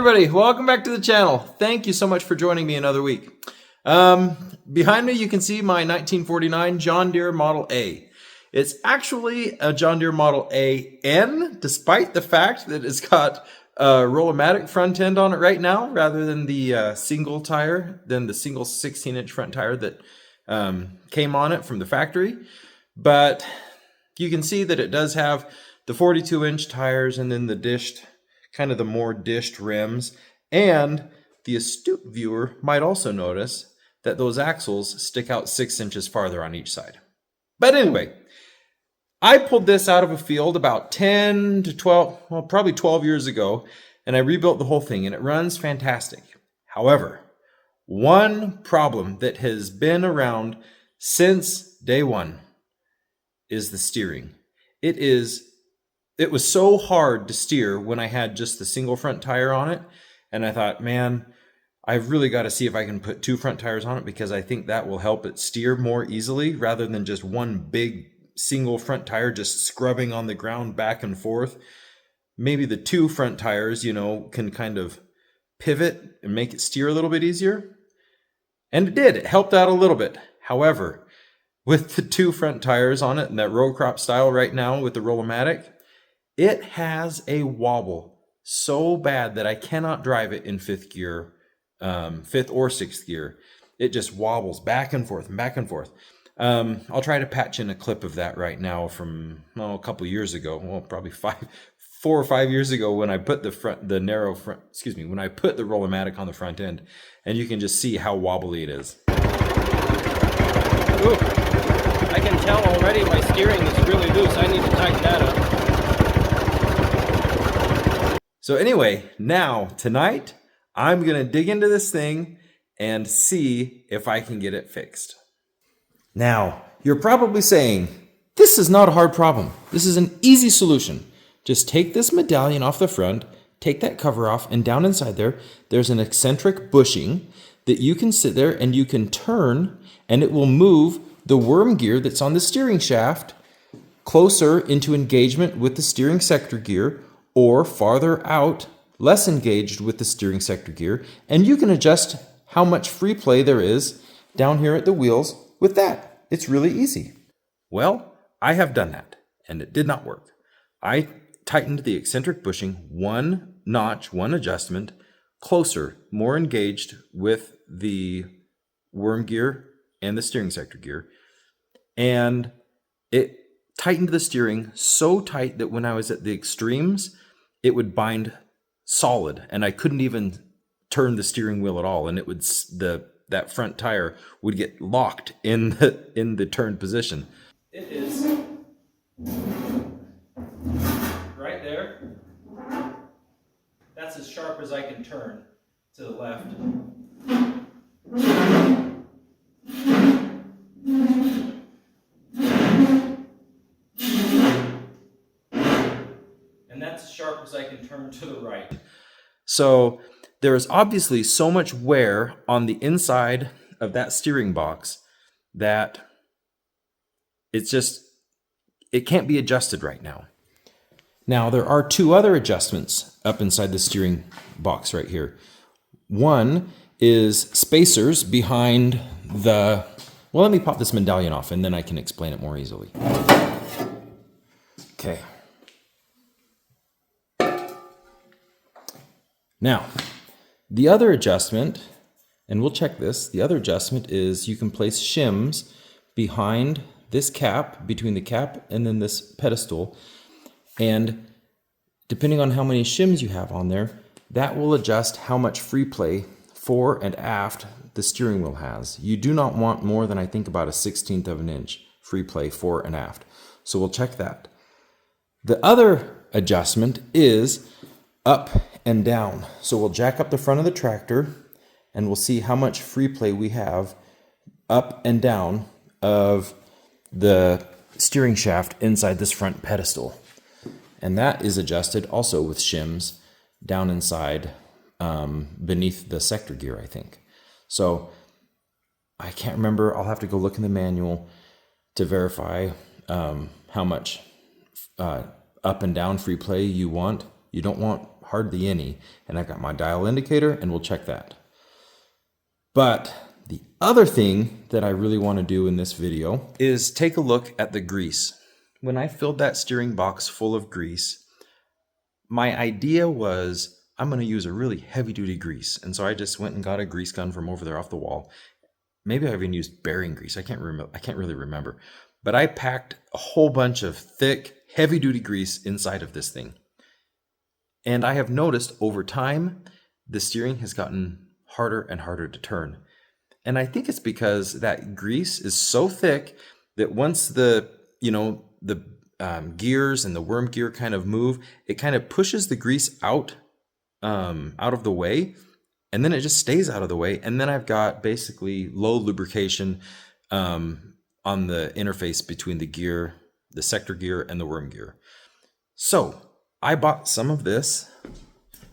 everybody, welcome back to the channel. Thank you so much for joining me another week. Behind me you can see my 1949 John Deere Model A. It's actually a John Deere Model AN, despite the fact that it's got a Roll-O-Matic front end on it right now, rather than the single 16-inch front tire that came on it from the factory. But you can see that it does have the 42-inch tires and then the dished, kind of the more dished rims. And the astute viewer might also notice that those axles stick out 6 inches farther on each side. But anyway, I pulled this out of a field about 10 to 12, well, probably 12 years ago, and I rebuilt the whole thing, and it runs fantastic. However, one problem that has been around since day one is the steering. It was so hard to steer when I had just the single front tire on it, and I thought, man, I've really got to see if I can put 2 front tires on it, because I think that will help it steer more easily rather than just one big single front tire just scrubbing on the ground back and forth. Maybe the 2 front tires, can kind of pivot and make it steer a little bit easier. And it did. It helped out a little bit. However, with the 2 front tires on it and that row crop style right now with the Roll-O-Matic, it has a wobble so bad that I cannot drive it in 5th gear, 5th or 6th gear. It just wobbles back and forth and back and forth. I'll try to patch in a clip of that right now from a couple years ago. Well, probably 4 or 5 years ago, when I put when I put the Roll-O-Matic on the front end, and you can just see how wobbly it is. Ooh, I can tell already my steering is really loose. I need to tighten that up. So anyway, tonight, I'm going to dig into this thing and see if I can get it fixed. Now, you're probably saying, this is not a hard problem. This is an easy solution. Just take this medallion off the front, take that cover off, and down inside there's an eccentric bushing that you can sit there and you can turn, and it will move the worm gear that's on the steering shaft closer into engagement with the steering sector gear, or farther out, less engaged with the steering sector gear, and you can adjust how much free play there is down here at the wheels with that. It's really easy. Well, I have done that, and it did not work. I tightened the eccentric bushing 1 notch, 1 adjustment, closer, more engaged with the worm gear and the steering sector gear, and it tightened the steering so tight that when I was at the extremes, it would bind solid, and I couldn't even turn the steering wheel at all, and it would that front tire would get locked in the turned position. It is right there. That's as sharp as I can turn to the left. And that's as sharp as I can turn to the right. So there is obviously so much wear on the inside of that steering box that it can't be adjusted right now. Now, there are 2 other adjustments up inside the steering box right here. One is spacers behind well, let me pop this medallion off and then I can explain it more easily. Okay. Now, the other adjustment, and we'll check this, the other adjustment is you can place shims behind this cap, between the cap and then this pedestal, and depending on how many shims you have on there, that will adjust how much free play fore and aft the steering wheel has. You do not want more than, I think, about a 1/16 of an inch free play fore and aft. So we'll check that. The other adjustment is up and down. So we'll jack up the front of the tractor and we'll see how much free play we have up and down of the steering shaft inside this front pedestal. And that is adjusted also with shims down inside beneath the sector gear, I think. So I can't remember. I'll have to go look in the manual to verify how much up and down free play you want. You don't want hardly any. And I got my dial indicator, and we'll check that. But the other thing that I really want to do in this video is take a look at the grease. When I filled that steering box full of grease, my idea was I'm going to use a really heavy-duty grease. And so I just went and got a grease gun from over there off the wall. Maybe I even used bearing grease. I can't really remember. But I packed a whole bunch of thick, heavy-duty grease inside of this thing. And I have noticed over time, the steering has gotten harder and harder to turn. And I think it's because that grease is so thick that once the gears and the worm gear kind of move, it kind of pushes the grease out of the way, and then it just stays out of the way. And then I've got basically low lubrication on the interface between the gear, the sector gear, and the worm gear. So I bought some of this,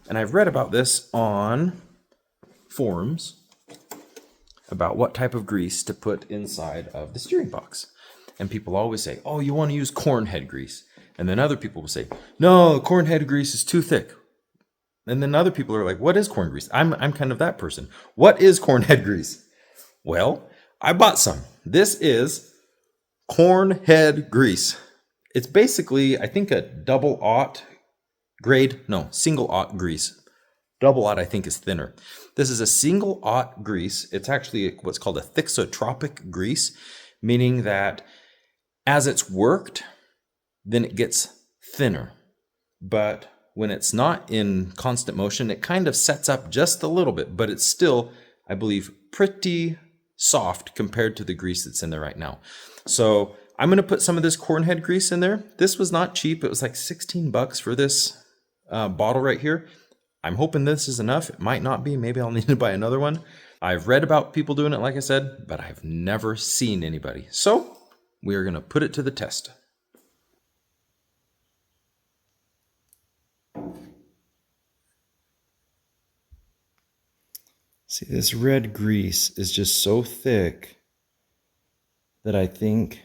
and I've read about this on forums about what type of grease to put inside of the steering box. And people always say, oh, you want to use corn head grease. And then other people will say, no, corn head grease is too thick. And then other people are like, what is corn grease? I'm kind of that person. What is corn head grease? Well, I bought some. This is corn head grease. It's basically, I think, a single aught grease. Double aught, I think, is thinner. This is a single aught grease. It's actually what's called a thixotropic grease, meaning that as it's worked, then it gets thinner. But when it's not in constant motion, it kind of sets up just a little bit, but it's still, I believe, pretty soft compared to the grease that's in there right now. So I'm going to put some of this corn head grease in there. This was not cheap. It was like $16 for this bottle right here. I'm hoping this is enough. It might not be. Maybe I'll need to buy another one. I've read about people doing it, like I said, but I've never seen anybody. So we are going to put it to the test. See, this red grease is just so thick that I think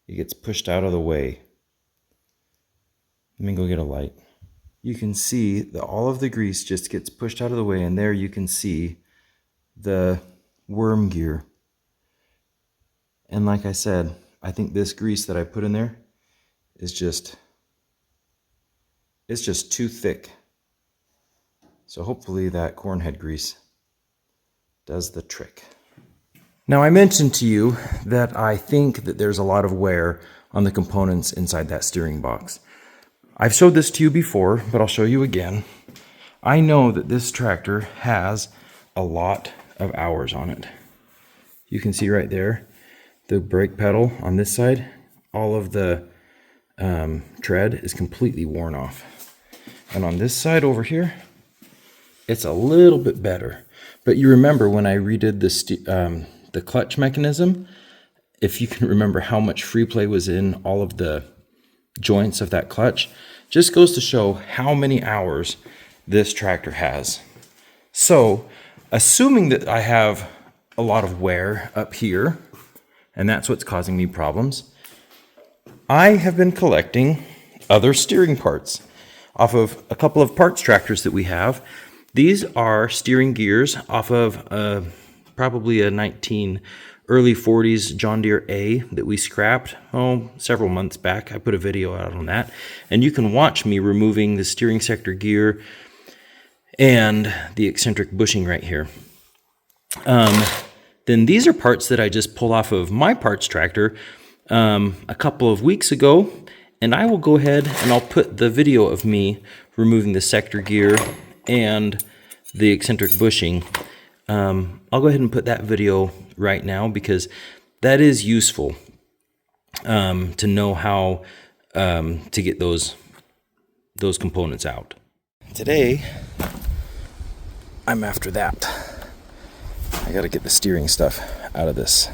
it gets pushed out of the way. Let me go get a light. You can see that all of the grease just gets pushed out of the way, and there you can see the worm gear. And like I said, I think this grease that I put in there is just too thick. So hopefully that corn head grease does the trick. Now, I mentioned to you that I think that there's a lot of wear on the components inside that steering box. I've showed this to you before, but I'll show you again. I know that this tractor has a lot of hours on it. You can see right there, the brake pedal on this side, all of the tread is completely worn off. And on this side over here, it's a little bit better. But you remember when I redid the clutch mechanism, if you can remember how much free play was in all of the joints of that clutch, just goes to show how many hours this tractor has. So, assuming that I have a lot of wear up here, and that's what's causing me problems, I have been collecting other steering parts off of a couple of parts tractors that we have. These are steering gears off of probably a early 40s John Deere A that we scrapped several months back. I put a video out on that, and you can watch me removing the steering sector gear and the eccentric bushing right here. Then these are parts that I just pulled off of my parts tractor a couple of weeks ago, and I will go ahead and I'll put the video of me removing the sector gear and the eccentric bushing. I'll go ahead and put that video right now because that is useful to know how to get those components out. Today, I'm after that. I got to get the steering stuff out of this.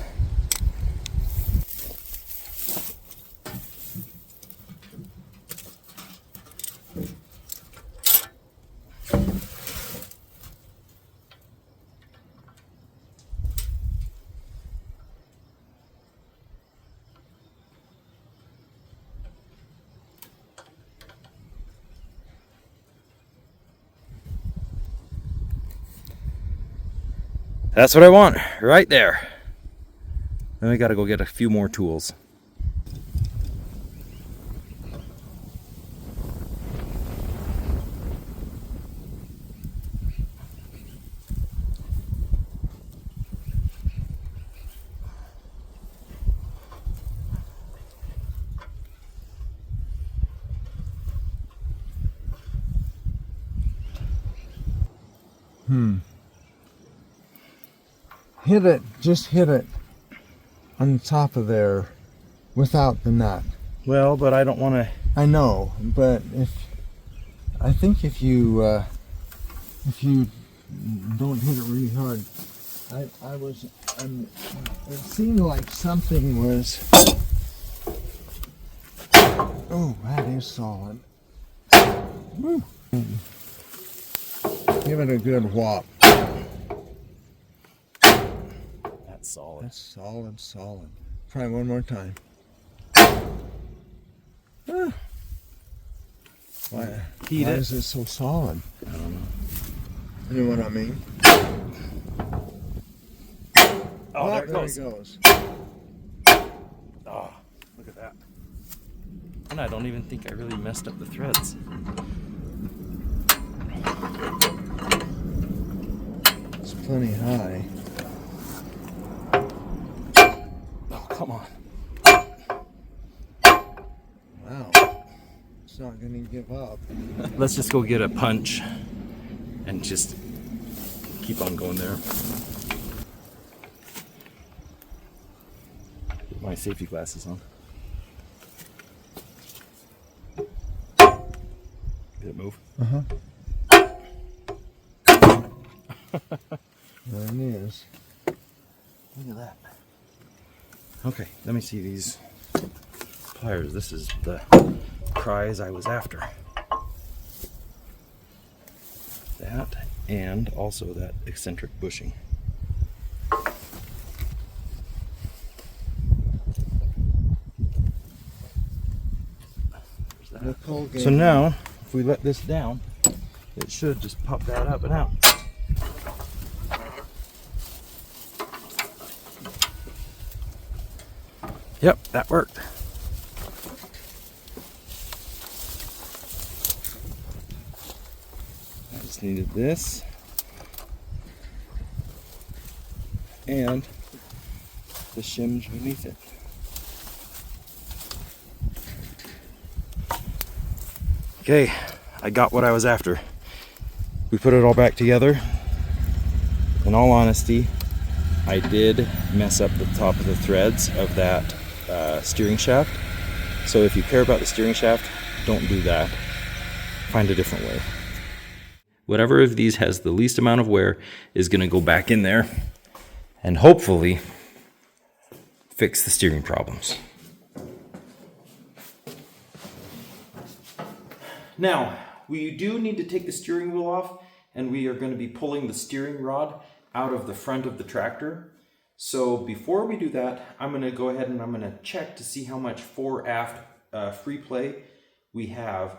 That's what I want, right there. Then we gotta go get a few more tools. Hit it, just hit it on the top of there without the nut. Well, but I don't want to. I know, but I think if you don't hit it really hard, it seemed like something was. Oh, that is solid. Woo. Give it a good whop. That's solid. That's solid, solid. Try one more time. Why is it so solid? I don't know. You know what I mean? Oh, there it goes. Oh, look at that. And I don't even think I really messed up the threads. It's plenty high. Oh, come on. Wow. It's not going to give up. Let's just go get a punch and just keep on going there. Get my safety glasses on. Did it move? Uh-huh. There it is. Look at that. Okay, let me see these pliers. This is the prize I was after. That, and also that eccentric bushing. So now, if we let this down, it should just pop that up and out. Yep, that worked. I just needed this and the shims beneath it. Okay, I got what I was after. We put it all back together. In all honesty, I did mess up the top of the threads of that steering shaft. So if you care about the steering shaft, don't do that. Find a different way. Whatever of these has the least amount of wear is going to go back in there and hopefully fix the steering problems. Now, we do need to take the steering wheel off, and we are going to be pulling the steering rod out of the front of the tractor. So before we do that, I'm going to go ahead and I'm going to check to see how much fore-aft free play we have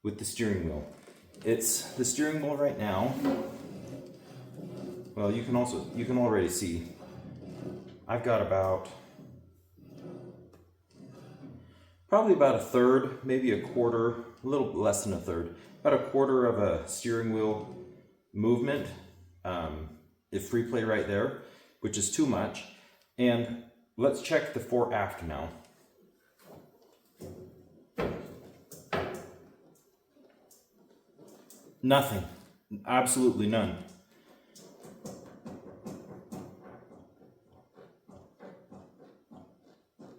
with the steering wheel. It's the steering wheel right now. Well, you can already see I've got probably about a third, maybe a quarter, a little less than a third, about a quarter of a steering wheel movement, if free play right there, which is too much. And let's check the fore-aft now. Nothing, absolutely none.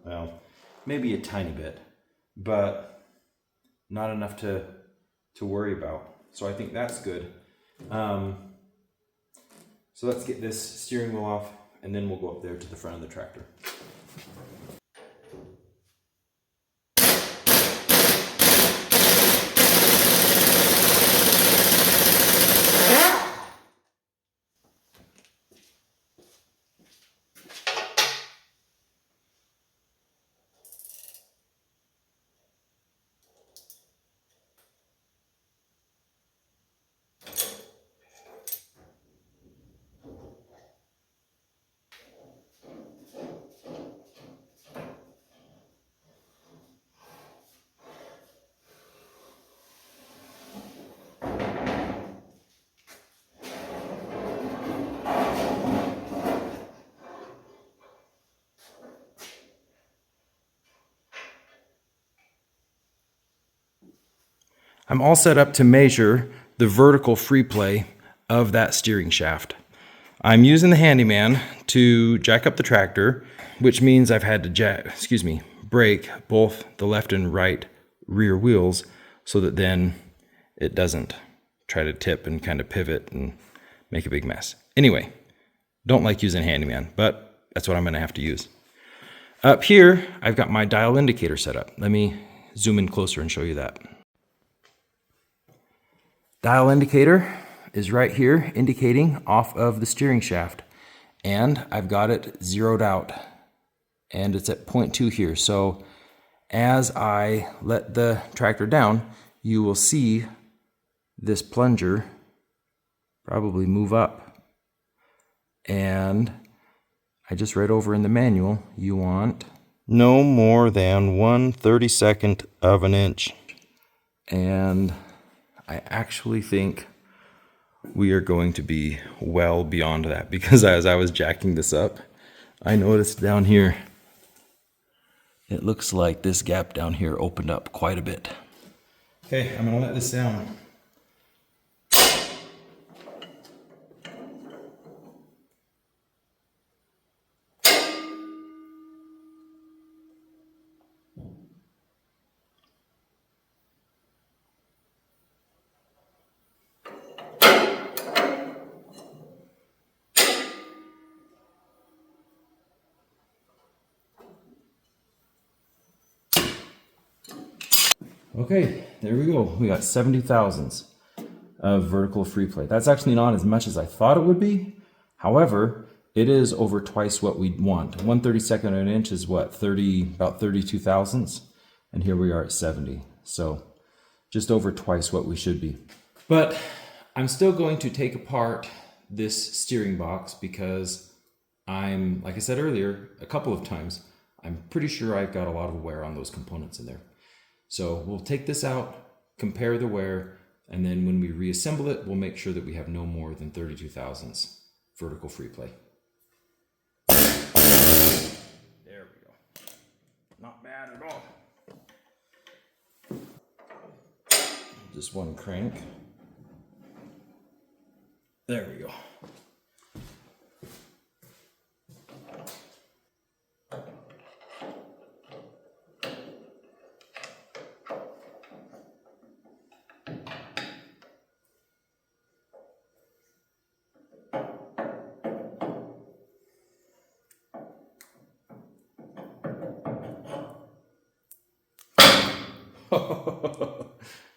Well, maybe a tiny bit, but not enough to worry about. So I think that's good. So let's get this steering wheel off, and then we'll go up there to the front of the tractor. I'm all set up to measure the vertical free play of that steering shaft. I'm using the handyman to jack up the tractor, which means I've had to brake both the left and right rear wheels so that then it doesn't try to tip and kind of pivot and make a big mess. Anyway, don't like using handyman, but that's what I'm going to have to use. Up here, I've got my dial indicator set up. Let me zoom in closer and show you that. Dial indicator is right here indicating off of the steering shaft, and I've got it zeroed out and it's at 0.2 here. So as I let the tractor down, you will see this plunger probably move up. And I just read over in the manual, you want no more than 1/32 of an inch. And I actually think we are going to be well beyond that, because as I was jacking this up, I noticed down here, it looks like this gap down here opened up quite a bit. Okay, I'm gonna let this down. Okay, there we go. We got 70 thousandths of vertical free play. That's actually not as much as I thought it would be. However, it is over twice what we want. 1/32 of an inch is what, about 32 thousandths? And here we are at 70. So just over twice what we should be. But I'm still going to take apart this steering box because like I said earlier, a couple of times, I'm pretty sure I've got a lot of wear on those components in there. So we'll take this out, compare the wear, and then when we reassemble it, we'll make sure that we have no more than 32 thousandths vertical free play. There we go. Not bad at all. Just one crank. There we go.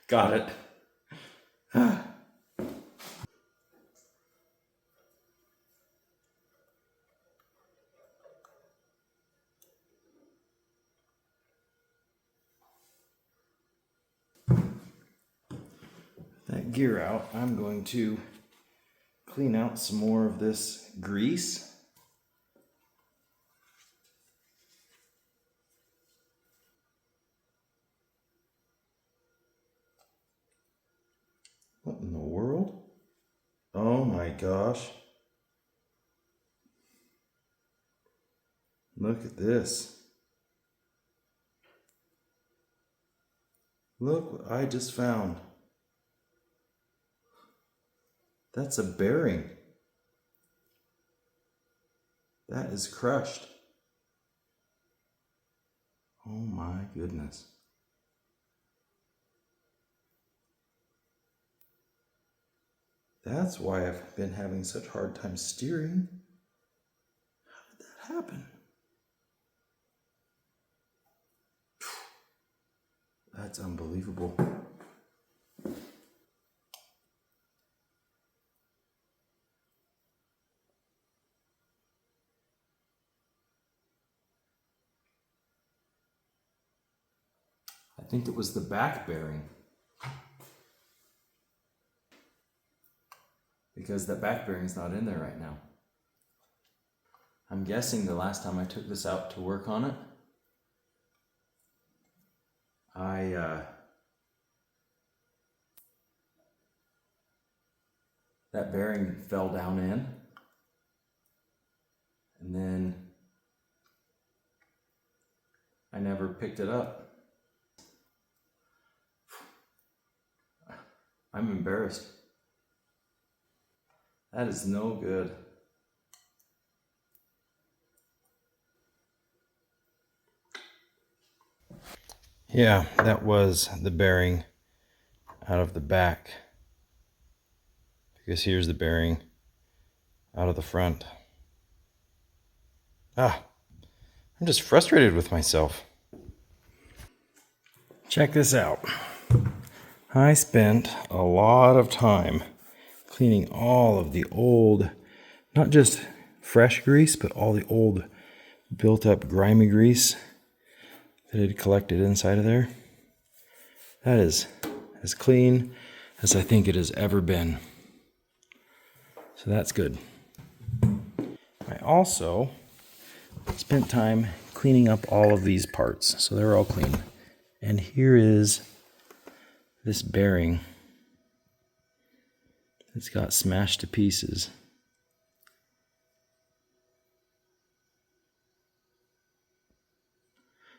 Got it. That gear out, I'm going to clean out some more of this grease. What in the world? Oh my gosh. Look at this. Look what I just found. That's a bearing. That is crushed. Oh my goodness. That's why I've been having such a hard time steering. How did that happen? That's unbelievable. I think it was the back bearing. Because that back bearing's not in there right now. I'm guessing the last time I took this out to work on it, that bearing fell down in, and then I never picked it up. I'm embarrassed. That is no good. Yeah, that was the bearing out of the back. Because here's the bearing out of the front. I'm just frustrated with myself. Check this out. I spent a lot of time cleaning all of the old, not just fresh grease, but all the old built up grimy grease that had collected inside of there. That is as clean as I think it has ever been. So that's good. I also spent time cleaning up all of these parts, so they're all clean. And here is this bearing. It's got smashed to pieces.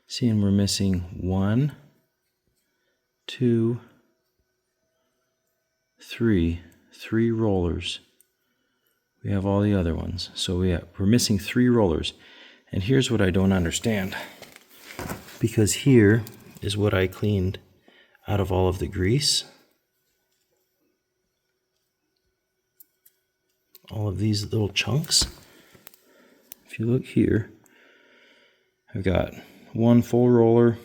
Seeing we're missing 1, 2, 3 rollers. We have all the other ones. So we're missing 3 rollers. And here's what I don't understand. Because here is what I cleaned out of all of the grease. All of these little chunks. If you look here, I've got 1 full roller.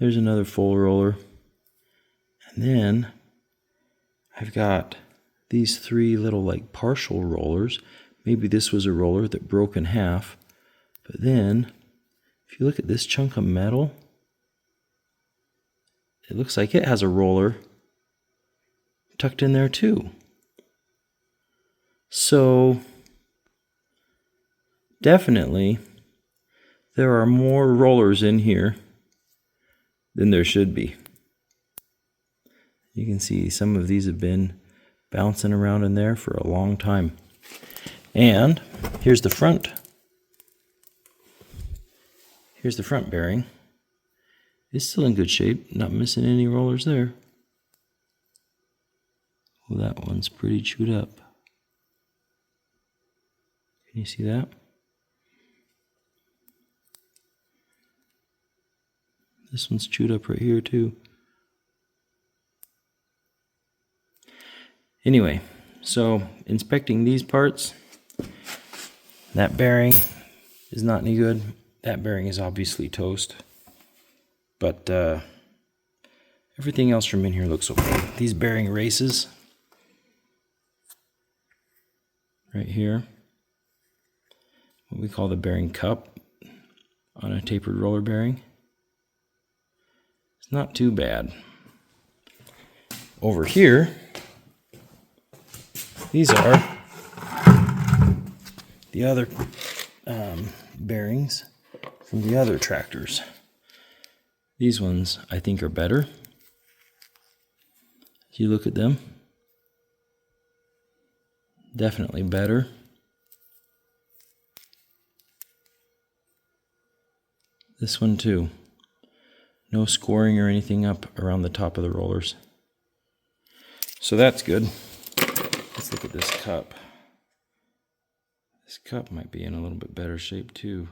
There's another full roller. And then I've got these 3 little like partial rollers. Maybe this was a roller that broke in half. But then, if you look at this chunk of metal, it looks like it has a roller tucked in there too. So, definitely, there are more rollers in here than there should be. You can see some of these have been bouncing around in there for a long time. And here's the front. Here's the front bearing. It's still in good shape, not missing any rollers there. Well, that one's pretty chewed up. Can you see that? This one's chewed up right here too. Anyway, so inspecting these parts, that bearing is not any good. That bearing is obviously toast. But everything else from in here looks okay. These bearing races right here, what we call the bearing cup on a tapered roller bearing, it's not too bad. Over here, these are the other bearings from the other tractors. These ones I think are better. If you look at them, definitely better. This one too. No scoring or anything up around the top of the rollers. So that's good. Let's look at this cup. This cup might be in a little bit better shape too.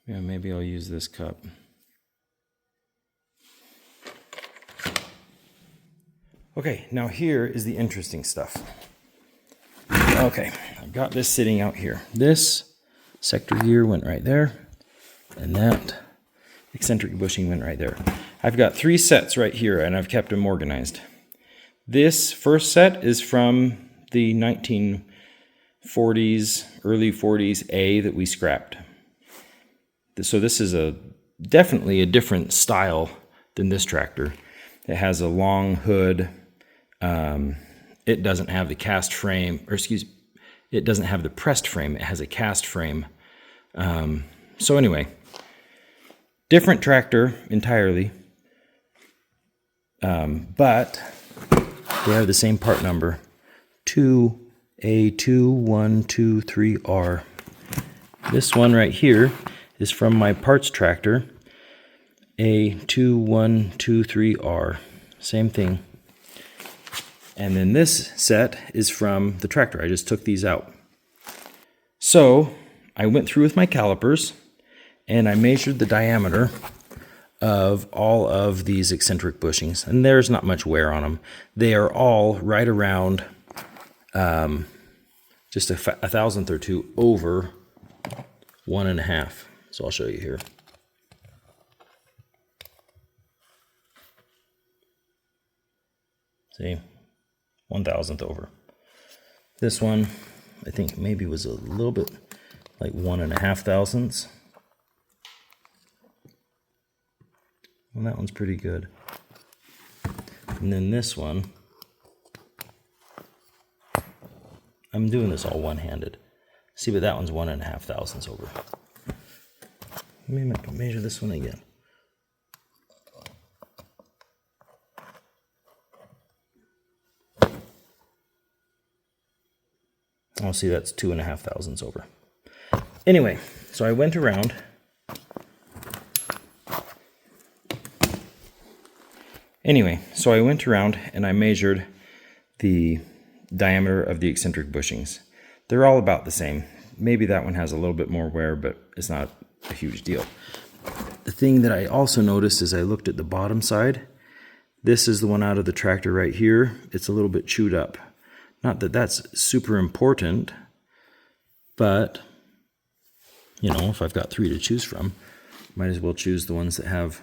Yeah, maybe I'll use this cup. Okay, now here is the interesting stuff. Okay, I've got this sitting out here. This sector gear went right there, and that eccentric bushing went right there. I've got 3 sets right here, and I've kept them organized. This first set is from the 1940s, early 40s A that we scrapped. So this is definitely a different style than this tractor. It has a long hood. It doesn't have the cast frame, it doesn't have the pressed frame. It has a cast frame. So anyway, different tractor entirely, but they are the same part number, 2A2123R. This one right here is from my parts tractor. A2123R. Same thing. And then this set is from the tractor. I just took these out. So I went through with my calipers and I measured the diameter of all of these eccentric bushings. And there's not much wear on them. They are all right around just a thousandth or two over 1.5. So I'll show you here. See, 1,000th over. This one, I think maybe was a little bit like 1.5 thousandths. Well, that one's pretty good. And then this one, I'm doing this all one-handed. See, but that one's 1.5 thousandths over. Let me measure this one again. Oh, see, that's 2.5 thousandths over. Anyway, so I went around. And I measured the diameter of the eccentric bushings. They're all about the same. Maybe that one has a little bit more wear, but it's not a huge deal. The thing that I also noticed is I looked at the bottom side. This is the one out of the tractor right here. It's a little bit chewed up. Not that that's super important, but, you know, if I've got 3 to choose from, might as well choose the ones that have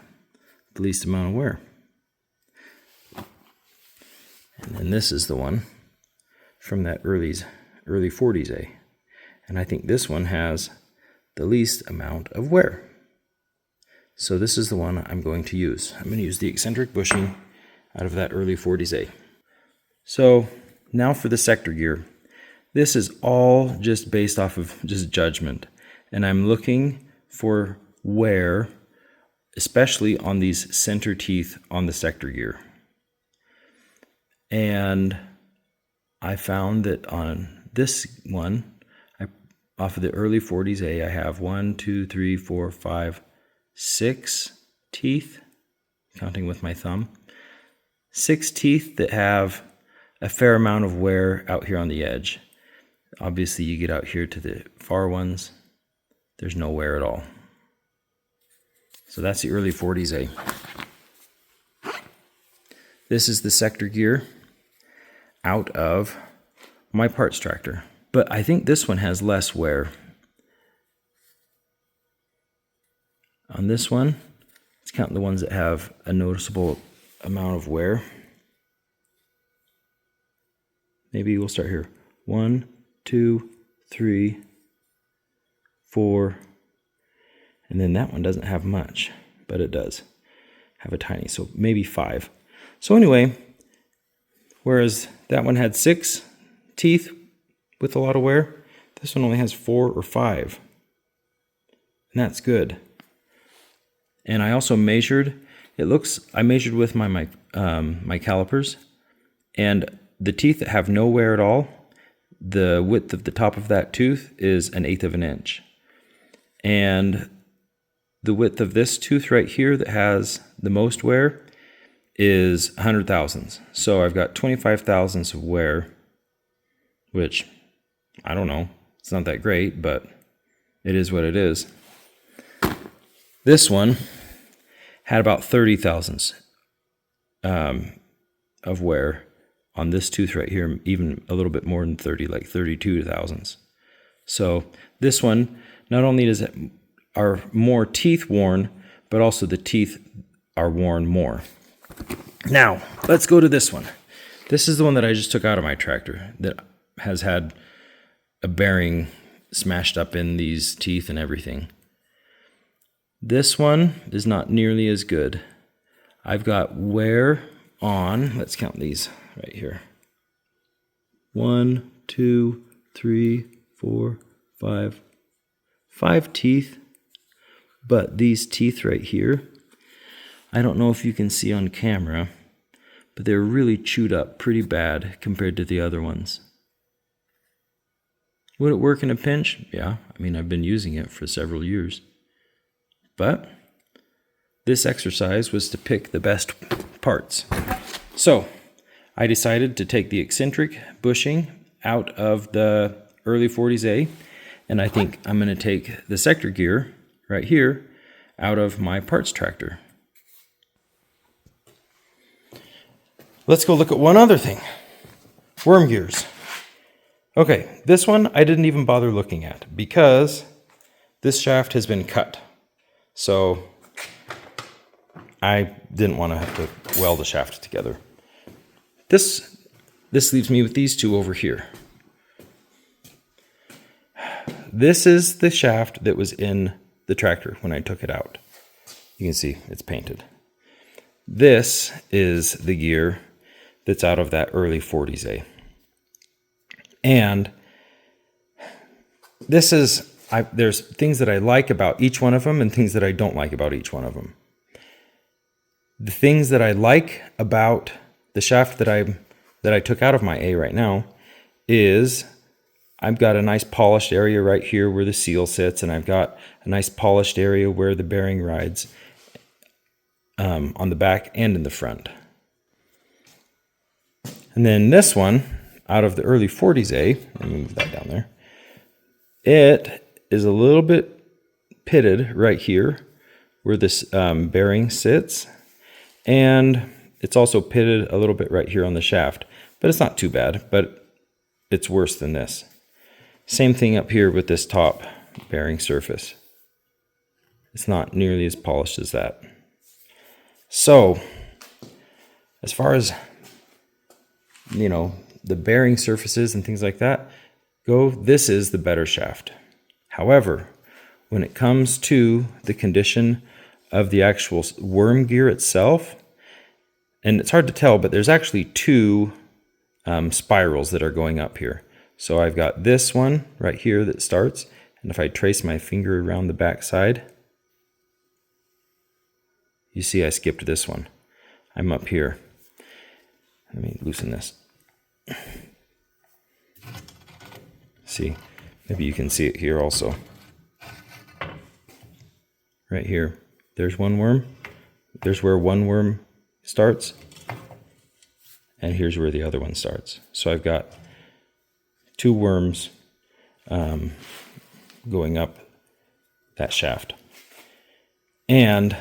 the least amount of wear. And then this is the one from that early 40s A. And I think this one has the least amount of wear. So this is the one I'm going to use. I'm going to use the eccentric bushing out of that early 40s A. So now for the sector gear. This is all just based off of just judgment. And I'm looking for wear, especially on these center teeth on the sector gear. And I found that on this one, off of the early 40s A, I have 1, 2, 3, 4, 5, 6 teeth, counting with my thumb. 6 teeth that have a fair amount of wear out here on the edge. Obviously, you get out here to the far ones, there's no wear at all. So that's the early 40s A. This is the sector gear out of my parts tractor. But I think this one has less wear. On this one, let's count the ones that have a noticeable amount of wear. Maybe we'll start here. 1, 2, 3, 4. And then that one doesn't have much, but it does have a tiny, so maybe 5. So anyway, whereas that one had 6 teeth with a lot of wear, this one only has 4 or 5. And that's good. And I also measured, I measured with my calipers, and the teeth that have no wear at all, the width of the top of that tooth is 1/8 of an inch. And the width of this tooth right here that has the most wear is 100 thousandths. So I've got 25 thousandths of wear, which, I don't know, it's not that great, but it is what it is. This one had about 30 thousandths of wear on this tooth right here, even a little bit more than 30, like 32 thousandths. So this one, not only are more teeth worn, but also the teeth are worn more. Now, let's go to this one. This is the one that I just took out of my tractor that has had a bearing smashed up in these teeth and everything. This one is not nearly as good. I've got wear on, let's count these right here. 1, 2, 3, 4, 5. 5 teeth, but these teeth right here, I don't know if you can see on camera, but they're really chewed up pretty bad compared to the other ones. Would it work in a pinch? Yeah, I mean, I've been using it for several years. But this exercise was to pick the best parts. So I decided to take the eccentric bushing out of the early 40s A, and I think I'm going to take the sector gear right here out of my parts tractor. Let's go look at one other thing. Worm gears. Okay, this one I didn't even bother looking at because this shaft has been cut. So I didn't want to have to weld the shaft together. This leaves me with these two over here. This is the shaft that was in the tractor when I took it out. You can see it's painted. This is the gear that's out of that early 40s A. And this is, there's things that I like about each one of them and things that I don't like about each one of them. The things that I like about the shaft that I took out of my A right now is I've got a nice polished area right here where the seal sits, and I've got a nice polished area where the bearing rides on the back and in the front. And then this one, out of the early 40s A, let me move that down there, it is a little bit pitted right here where this bearing sits, and it's also pitted a little bit right here on the shaft, but it's not too bad, but it's worse than this. Same thing up here with this top bearing surface. It's not nearly as polished as that. So, as far as, you know, the bearing surfaces and things like that go, this is the better shaft. However, when it comes to the condition of the actual worm gear itself, and it's hard to tell, but there's actually two spirals that are going up here. So I've got this one right here that starts, and if I trace my finger around the back side, you see I skipped this one. I'm up here. Let me loosen this. See, maybe you can see it here also. Right here, there's one worm. There's where one worm starts, and here's where the other one starts. So I've got two worms going up that shaft. And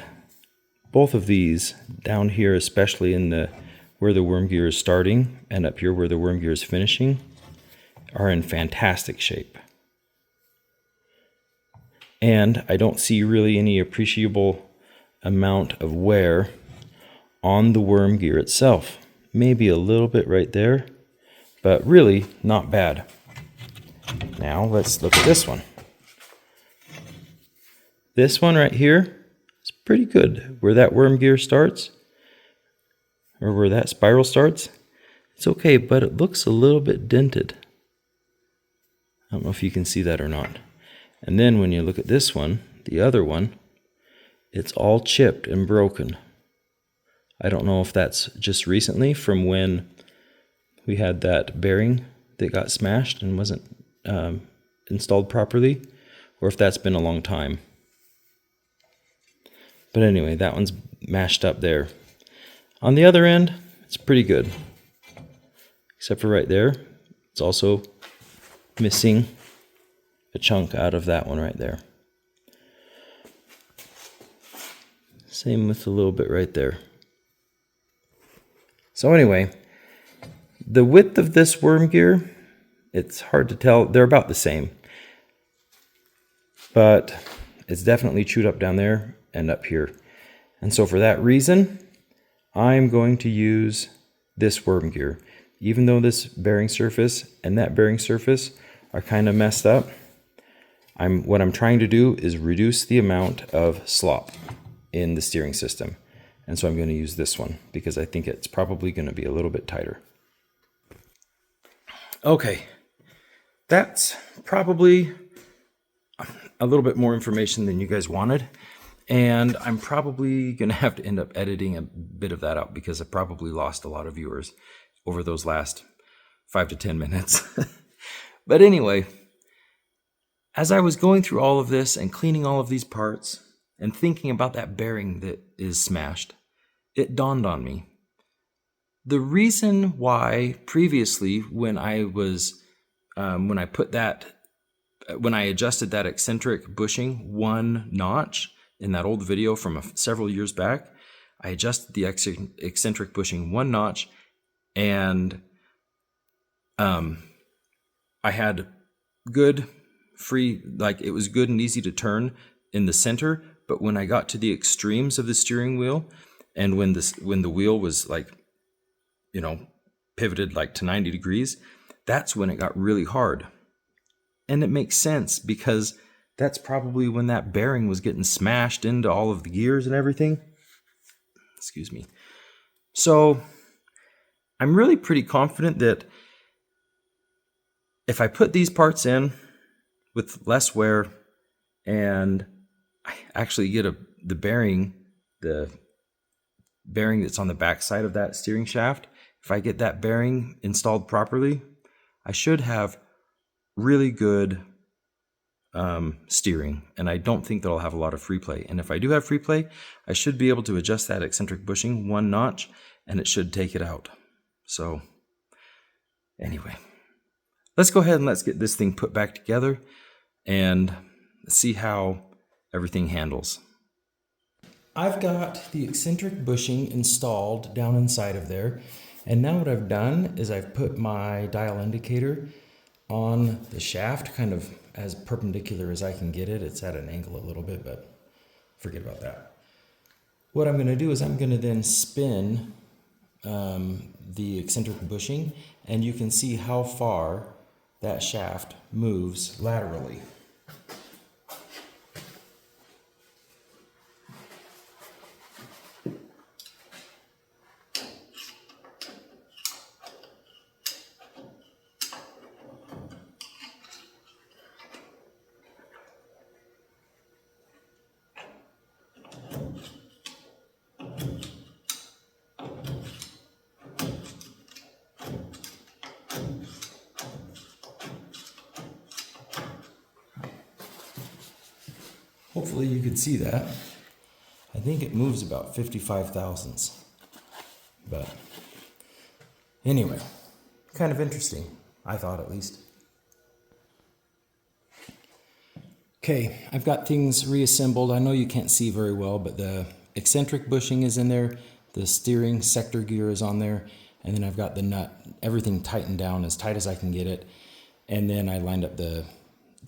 both of these down here, especially in the where the worm gear is starting and up here where the worm gear is finishing, are in fantastic shape. And I don't see really any appreciable amount of wear on the worm gear itself. Maybe a little bit right there, but really not bad. Now let's look at this one. This one right here is pretty good. Where that worm gear starts, or where that spiral starts, it's okay, but it looks a little bit dented. I don't know if you can see that or not. And then when you look at this one, the other one, it's all chipped and broken. I don't know if that's just recently from when we had that bearing that got smashed and wasn't installed properly, or if that's been a long time. But anyway, that one's mashed up there. On the other end, it's pretty good. Except for right there, it's also missing a chunk out of that one right there. Same with a little bit right there. So anyway, the width of this worm gear, it's hard to tell. They're about the same. But it's definitely chewed up down there and up here. And so for that reason, I'm going to use this worm gear. Even though this bearing surface and that bearing surface are kind of messed up, what I'm trying to do is reduce the amount of slop in the steering system. And so I'm going to use this one because I think it's probably going to be a little bit tighter. Okay, that's probably a little bit more information than you guys wanted. And I'm probably going to have to end up editing a bit of that out because I probably lost a lot of viewers over those last 5 to 10 minutes. But anyway, as I was going through all of this and cleaning all of these parts and thinking about that bearing that is smashed, it dawned on me. The reason why previously when I adjusted that eccentric bushing 1 notch in that old video from several years back, I adjusted the eccentric bushing 1 notch, and I had good free, like it was good and easy to turn in the center. But when I got to the extremes of the steering wheel, and when the wheel was like, pivoted like to 90 degrees, that's when it got really hard. And it makes sense because that's probably when that bearing was getting smashed into all of the gears and everything. Excuse me. So I'm really pretty confident that if I put these parts in with less wear and I actually get the bearing that's on the back side of that steering shaft, if I get that bearing installed properly, I should have really good steering, and I don't think that I'll have a lot of free play. And if I do have free play, I should be able to adjust that eccentric bushing 1 notch, and it should take it out. So anyway, let's go ahead and let's get this thing put back together and see how everything handles. I've got the eccentric bushing installed down inside of there, and now what I've done is I've put my dial indicator on the shaft kind of as perpendicular as I can get it. It's at an angle a little bit, but forget about that. What I'm going to do is I'm going to then spin the eccentric bushing, and you can see how far that shaft moves laterally. Hopefully you could see that. I think it moves about 55 thousandths. But anyway, kind of interesting, I thought at least. Okay, I've got things reassembled. I know you can't see very well, but the eccentric bushing is in there, the steering sector gear is on there, and then I've got the nut, everything tightened down as tight as I can get it, and then I lined up the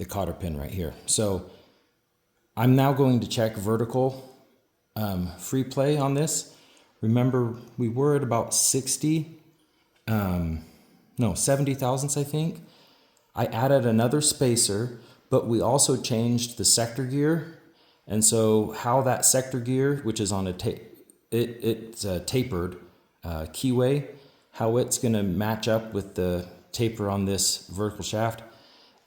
cotter pin right here. So I'm now going to check vertical free play on this. Remember, we were at about 70 thousandths, I think. I added another spacer, but we also changed the sector gear. And so how that sector gear, which is on it's a tapered keyway, how it's going to match up with the taper on this vertical shaft,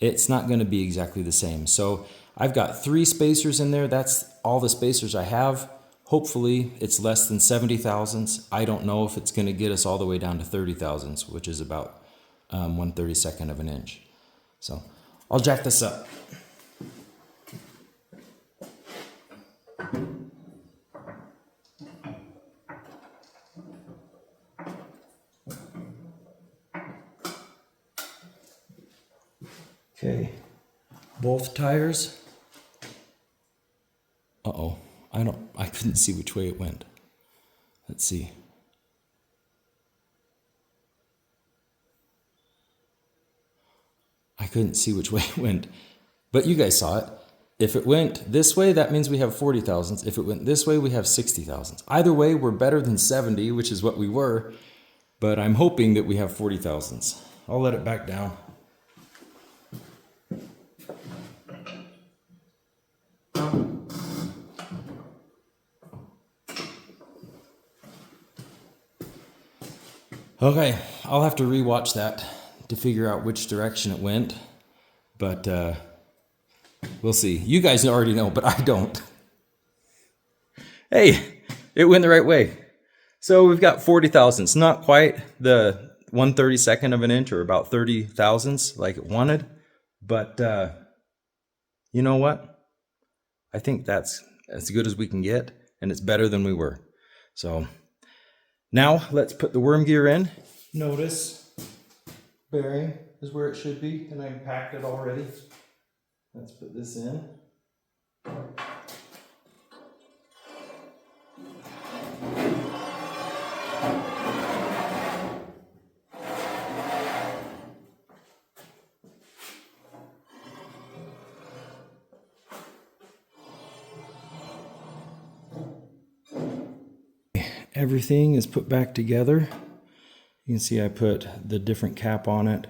it's not going to be exactly the same. So I've got 3 spacers in there. That's all the spacers I have. Hopefully it's less than 70 thousandths. I don't know if it's going to get us all the way down to 30 thousandths, which is about 1/32 of an inch. So I'll jack this up. Okay, both tires. Uh-oh, I couldn't see which way it went. Let's see. I couldn't see which way it went, but you guys saw it. If it went this way, that means we have 40 thousandths. If it went this way, we have 60 thousandths. Either way, we're better than 70, which is what we were, but I'm hoping that we have 40 thousandths. I'll let it back down. Okay, I'll have to rewatch that to figure out which direction it went, but we'll see. You guys already know, but I don't. Hey, it went the right way. So we've got 40 thousandths, not quite the 1/32 of an inch or about 30 thousandths like it wanted, but you know what? I think that's as good as we can get, and it's better than we were. So now let's put the worm gear in. Notice bearing is where it should be, and I've packed it already. Let's put this in. Everything is put back together. You can see I put the different cap on it,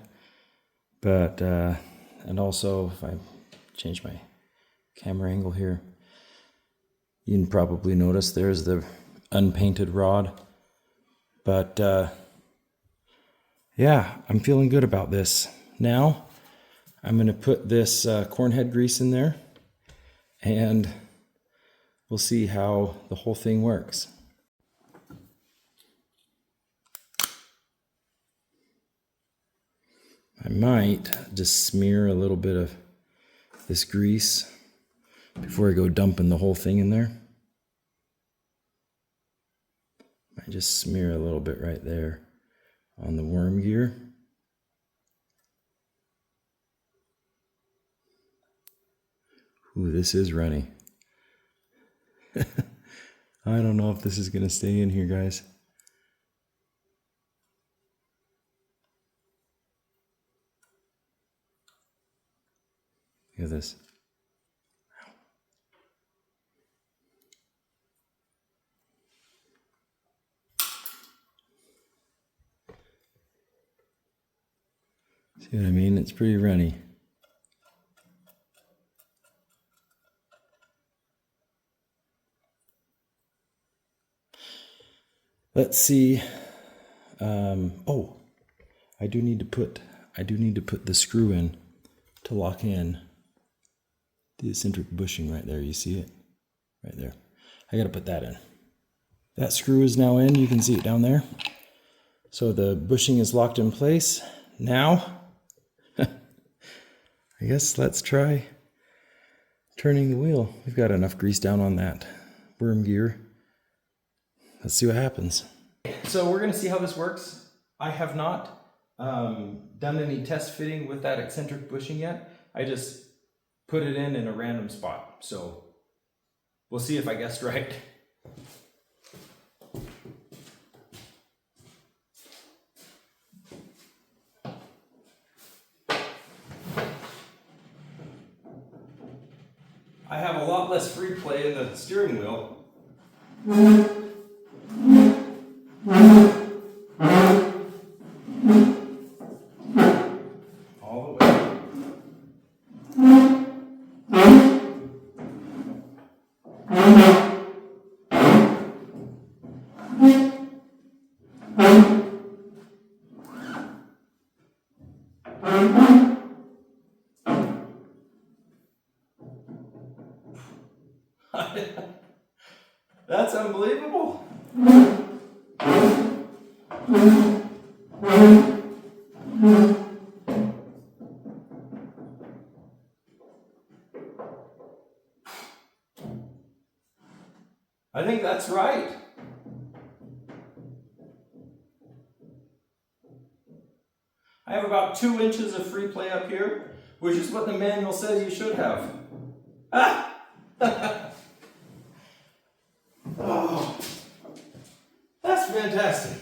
but and also if I change my camera angle here, you can probably notice there's the unpainted rod. But yeah, I'm feeling good about this. Now I'm going to put this corn head grease in there, and we'll see how the whole thing works. I might just smear a little bit of this grease before I go dumping the whole thing in there. I just smear a little bit right there on the worm gear. Ooh, this is runny. I don't know if this is going to stay in here, guys. Look at this. See what I mean? It's pretty runny. Let's see. Oh, I do need to put the screw in to lock in the eccentric bushing right there. You see it? Right there. I gotta put that in. That screw is now in. You can see it down there. So the bushing is locked in place. Now, I guess let's try turning the wheel. We've got enough grease down on that worm gear. Let's see what happens. So we're gonna see how this works. I have not done any test fitting with that eccentric bushing yet. I just put it in a random spot. So we'll see if I guessed right. I have a lot less free play in the steering wheel. All the way. That's unbelievable. I think that's right. I have about 2 inches of free play up here, which is what the manual says you should have. Ah! Oh, that's fantastic.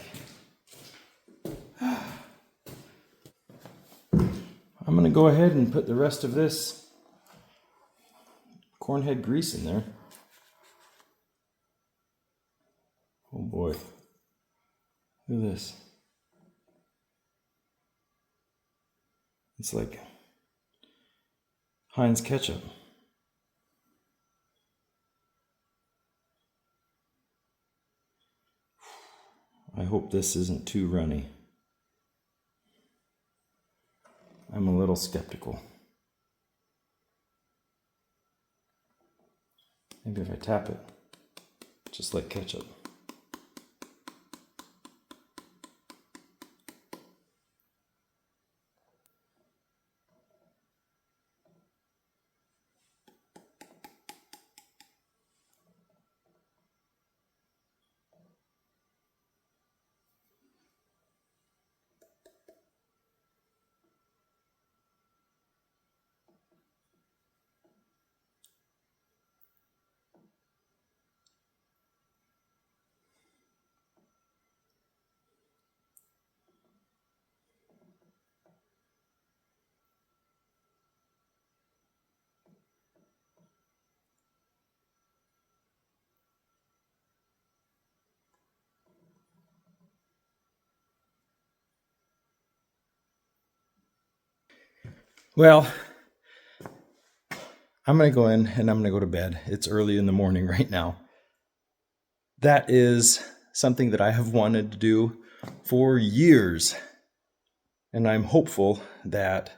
I'm going to go ahead and put the rest of this corn head grease in there. Oh boy. Look at this. It's like Heinz ketchup. I hope this isn't too runny. I'm a little skeptical. Maybe if I tap it, just like ketchup. Well, I'm going to go in and I'm going to go to bed. It's early in the morning right now. That is something that I have wanted to do for years. And I'm hopeful that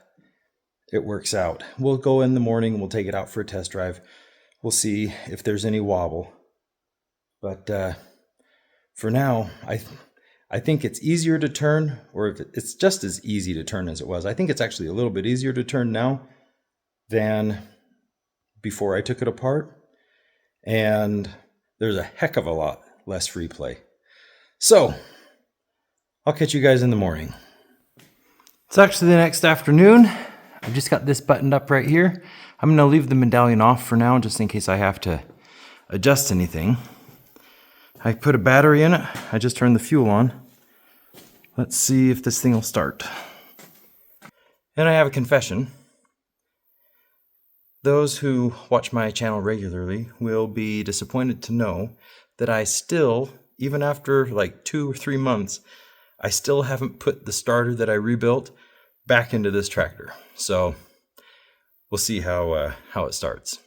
it works out. We'll go in the morning and we'll take it out for a test drive. We'll see if there's any wobble. But for now, I think it's easier to turn, or if it's just as easy to turn as it was. I think it's actually a little bit easier to turn now than before I took it apart. And there's a heck of a lot less free play. So I'll catch you guys in the morning. It's actually the next afternoon. I've just got this buttoned up right here. I'm going to leave the medallion off for now, just in case I have to adjust anything. I put a battery in it. I just turned the fuel on. Let's see if this thing will start. And I have a confession. Those who watch my channel regularly will be disappointed to know that I still, even after like 2 or 3 months, I still haven't put the starter that I rebuilt back into this tractor. So we'll see how it starts.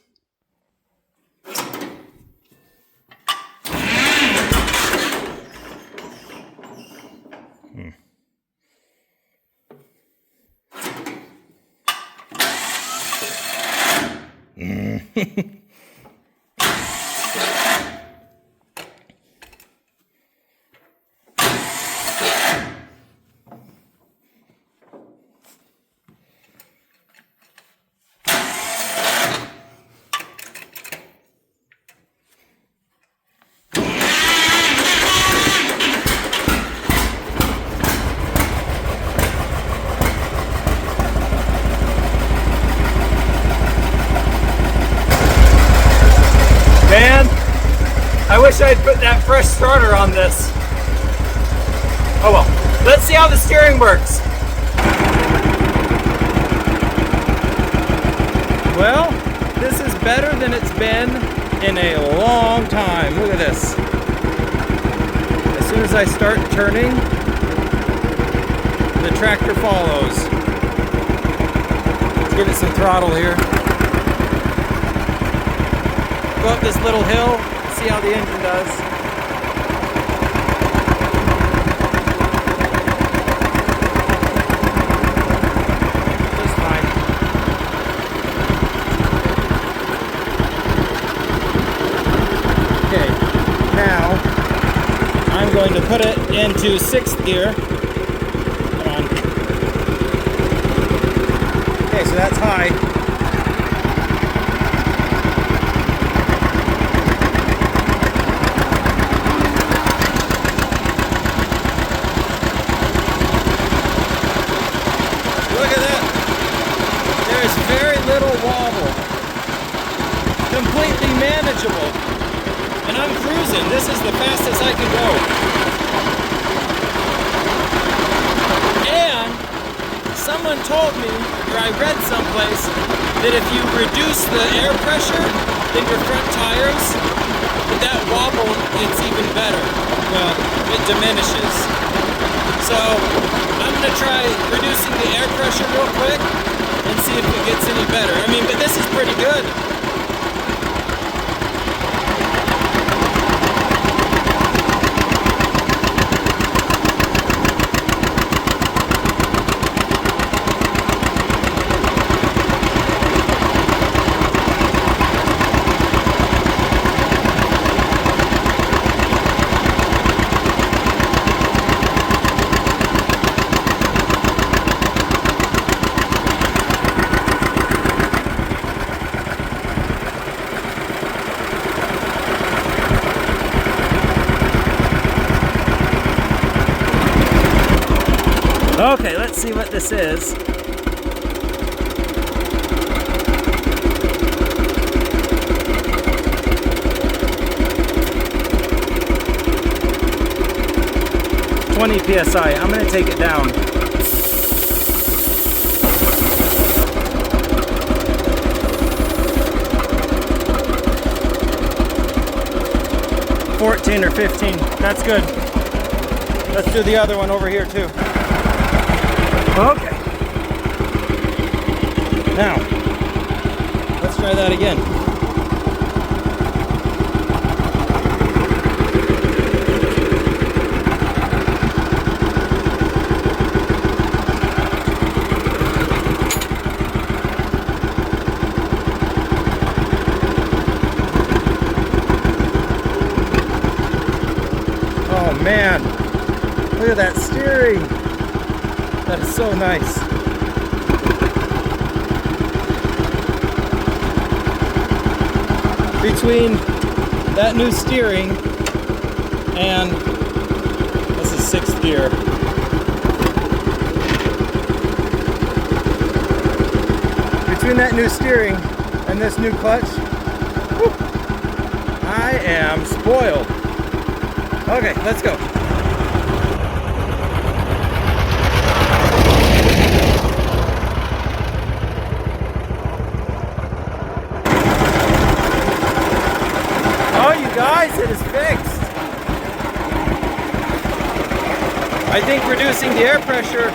Man, I wish I'd put that fresh starter on this. Oh well, let's see how the steering works. Well, this is better than it's been in a long time. Look at this. As soon as I start turning, the tractor follows. Let's give it some throttle here. Go up this little hill, see how the engine does. Just fine. Okay, now I'm going to put it into 6th gear. Come on. Okay, so that's high. Completely manageable, and I'm cruising. This is the fastest I can go. And someone told me, or I read someplace, that if you reduce the air pressure in your front tires, that wobble gets even better. Well, it diminishes. So I'm going to try reducing the air pressure real quick and see if it gets any better. I mean, but this is pretty good. Okay, let's see what this is. PSI. I'm going to take it down. $14 or $15. That's good. Let's do the other one over here too. Okay. Now, let's try that again. Oh man, look at that steering. That is so nice. Between that new steering and this is 6th gear. Between that new steering and this new clutch, whew, I am spoiled. Okay, let's go. Oh, you guys, it is fixed. I think reducing the air pressure,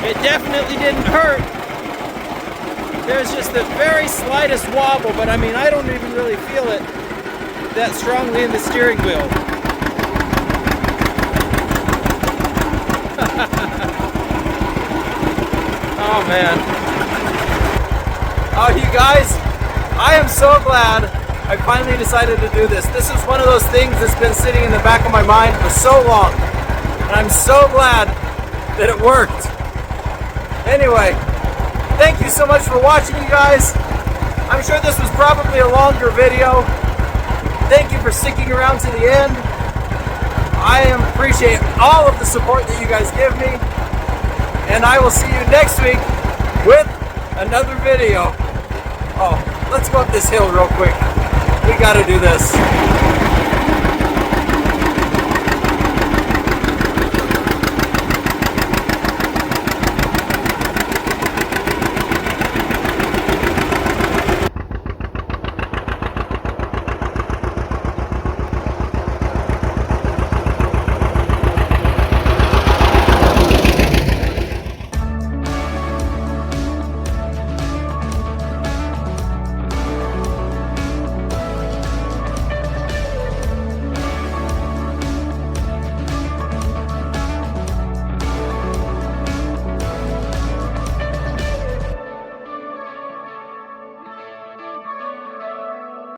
it definitely didn't hurt. There's just the very slightest wobble, but I mean, I don't even really feel it that strongly in the steering wheel. Oh man. Oh, you guys, I am so glad I finally decided to do this. This is one of those things that's been sitting in the back of my mind for so long, and I'm so glad that it worked. Anyway, thank you so much for watching, you guys. I'm sure this was probably a longer video. Thank you for sticking around to the end. I appreciate all of the support that you guys give me. And I will see you next week with another video. Oh, let's go up this hill real quick. We gotta do this.